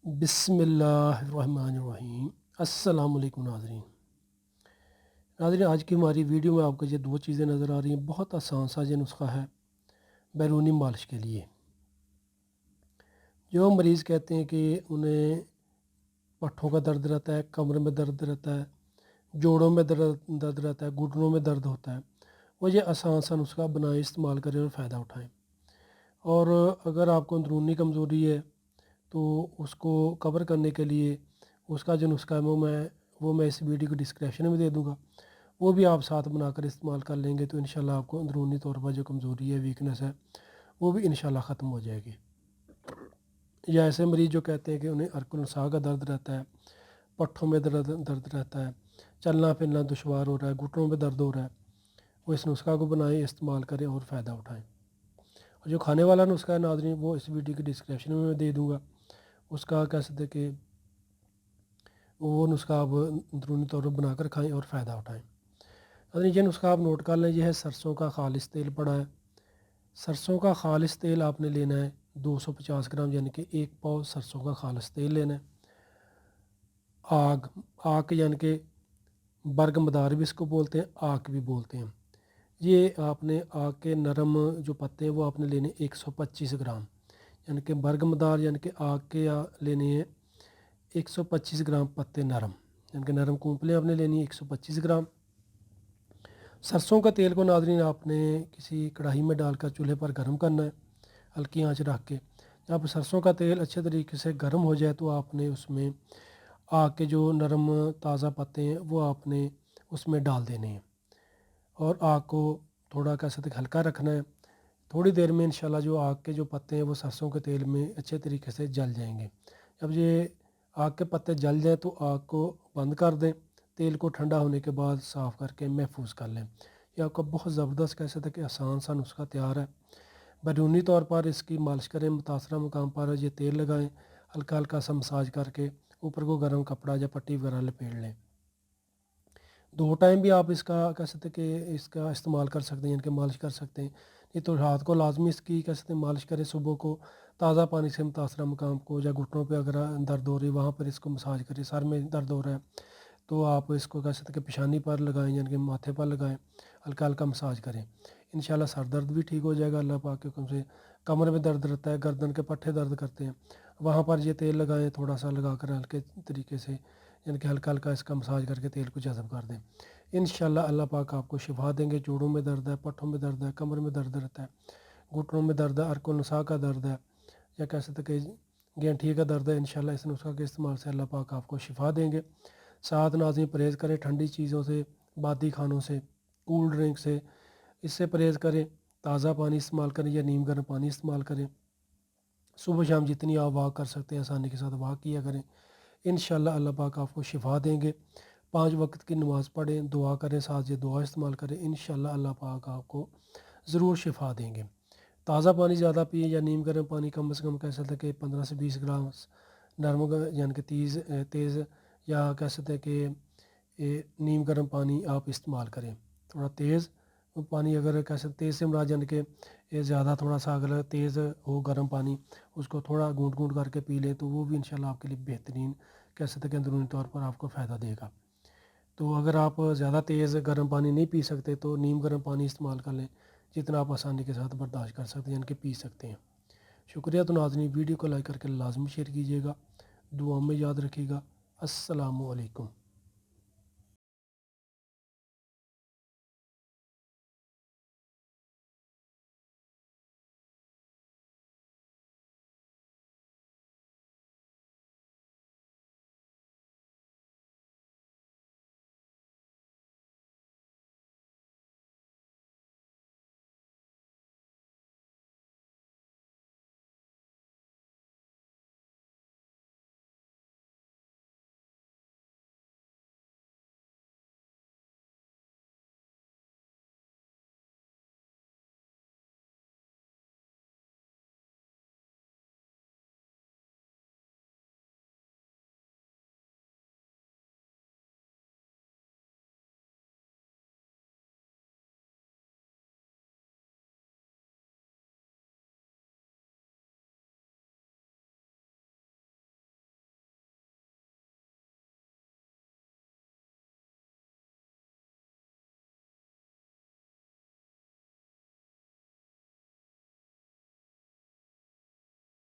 बिस्मिल्लाहिर्रहमानिर्रहीम। अस्सलाम वालेकुम नाज़रीन, आज की हमारी वीडियो में आपको ये दो चीज़ें नज़र आ रही हैं। बहुत आसान सा ये नुस्खा है बैरूनी मालिश के लिए। जो मरीज़ कहते हैं कि उन्हें पट्ठों का दर्द रहता है, कमर में दर्द रहता है, जोड़ों में दर्द रहता है, घुटनों में दर्द होता है, वो ये आसान सा नुस्खा बनाएं, इस्तेमाल करें और फ़ायदा उठाएँ। और अगर आपको अंदरूनी कमज़ोरी है तो उसको कवर करने के लिए उसका जो नुस्खा है वो मैं इस वीडियो की डिस्क्रिप्शन में दे दूँगा। वो भी आप साथ बनाकर इस्तेमाल कर लेंगे तो इंशाल्लाह आपको अंदरूनी तौर पर जो कमज़ोरी है, वीकनेस है, वो भी इंशाल्लाह ख़त्म हो जाएगी। या ऐसे मरीज़ जो कहते हैं कि उन्हें अरकुलनसा का दर्द रहता है, पट्ठों में दर्द रहता है, चलना फिरना दुश्वार हो रहा है, घुटनों में दर्द हो रहा है, वो इस नुस्खा को बनाएं, इस्तेमाल करें और फ़ायदा उठाएँ। और जो खाने वाला नुस्खा है नाज़रीन, वो इस वीडियो की डिस्क्रिप्शन में मैं दे दूँगा। उसका कह सकते कि वो नुस्खा आप अंदरूनी तौर पर बनाकर खाएं और फ़ायदा उठाएं। अगर ये नुस्खा आप नोट कर लें, ये है सरसों का खालिस तेल पड़ा है। सरसों का खालिस तेल आपने लेना है 250 ग्राम, यानी कि एक पाव सरसों का खालिस तेल लेना है। आग आग यानी कि बर्ग मदार भी इसको बोलते हैं, आग भी बोलते हैं। ये आपने आग के नरम जो पत्ते हैं वो आपने लेने 125 ग्राम, यानी कि बर्ग मदार यानी कि आग के लेने हैं 125 ग्राम पत्ते नरम, यानी कि नरम कूंपलें आपने लेनी है 125 ग्राम। सरसों का तेल को नाज़रीन आपने किसी कढ़ाई में डालकर चूल्हे पर गर्म करना है, हल्की आंच रख के। जब सरसों का तेल अच्छे तरीके से गर्म हो जाए तो आपने उसमें आग के जो नरम ताज़ा पत्ते हैं वो आपने उसमें डाल देने हैं और आग को थोड़ा कह सकते हल्का रखना है। थोड़ी देर में इंशाल्लाह जो आग के जो पत्ते हैं वो सरसों के तेल में अच्छे तरीके से जल जाएंगे। जब ये आग के पत्ते जल जाएँ तो आग को बंद कर दें। तेल को ठंडा होने के बाद साफ़ करके महफूज कर लें। ये आपका बहुत ज़बरदस्त कह सकते हैं कि आसान सा नुस्खा तैयार है। बैरूनी तौर पर इसकी मालिश करें, मुतासरा मकाम पर ये तेल लगाएं, हल्का हल्का सा मसाज करके ऊपर को गर्म कपड़ा या पट्टी वगैरह लपेट लें। 2 टाइम भी आप इसका कह सकते हैं कि इसका इस्तेमाल कर सकते हैं, यानी कि मालिश कर सकते हैं। नहीं तो रात को लाजमी इसकी कह सकते हैं मालिश करें। सुबह को ताज़ा पानी से मुतासरा मकाम को या घुटनों पे अगर दर्द हो रही है वहाँ पर इसको मसाज करें। सर में दर्द हो रहा है तो आप इसको कह सकते हैं कि पेशानी पर लगाएं, यानी कि माथे पर लगाएं, हल्का हल्का मसाज करें। इंशाल्लाह सर दर्द भी ठीक हो जाएगा अल्लाह पाक के हुक्म से। कमर में दर्द रहता है, गर्दन के पट्टे दर्द करते हैं, वहाँ पर ये तेल लगाएं, थोड़ा सा लगा कर हल्के तरीके से, यानी कि हल्का हल्का इसका मसाज करके तेल को जज़ब कर दें। इंशाल्लाह अल्लाह पाक आपको शिफा देंगे। जोड़ों में दर्द है, पट्ठों में दर्द है, कमर में दर्द रहता है, घुटनों में दर्द है, अरकुलनसा का दर्द है, या कह सकते कि गैंठिए का दर्द है, इंशाल्लाह इस नुस्खा के इस्तेमाल से अल्लाह पाक आपको शिफा देंगे। साथ नाज़रीन परहेज़ करें ठंडी चीज़ों से, बादी खानों से, कूल ड्रिंक से, इससे परहेज़ करें। ताज़ा पानी इस्तेमाल करें या नीम गर्म पानी इस्तेमाल करें। सुबह शाम जितनी आप वाक कर सकते हैं आसानी के साथ वाक किया करें। इंशाल्लाह अल्लाह पाक आपको शिफा देंगे। 5 वक्त की नमाज़ पढ़ें, दुआ करें, साथ ये दुआ इस्तेमाल करें। इंशाल्लाह अल्लाह पाक आपको ज़रूर शिफा देंगे। ताज़ा पानी ज़्यादा पिए या नीम गर्म पानी कम से कम कह सकते हैं कि 15 से 20 ग्राम नरम यानी कि तेज़ या कह सकते हैं कि नीम गर्म पानी आप इस्तेमाल करें। थोड़ा तेज़ पानी अगर कह सकते तेज़ से मुराद यानी कि ये ज़्यादा थोड़ा सा अगर तेज़ हो गर्म पानी, उसको थोड़ा घूंट घूंट करके पी लें तो वो भी इंशाल्लाह आपके लिए बेहतरीन कह सकते हैं कि अंदरूनी तौर पर आपको फ़ायदा देगा। तो अगर आप ज़्यादा तेज़ गर्म पानी नहीं पी सकते तो नीम गर्म पानी इस्तेमाल कर लें, जितना आप आसानी के साथ बर्दाश्त कर सकते हैं, यानी कि पी सकते हैं। शुक्रिया। तो नाज़रीन वीडियो को लाइक करके लाजमी शेयर कीजिएगा, दुआ में याद रखिएगा। अस्सलामु अलैकुम।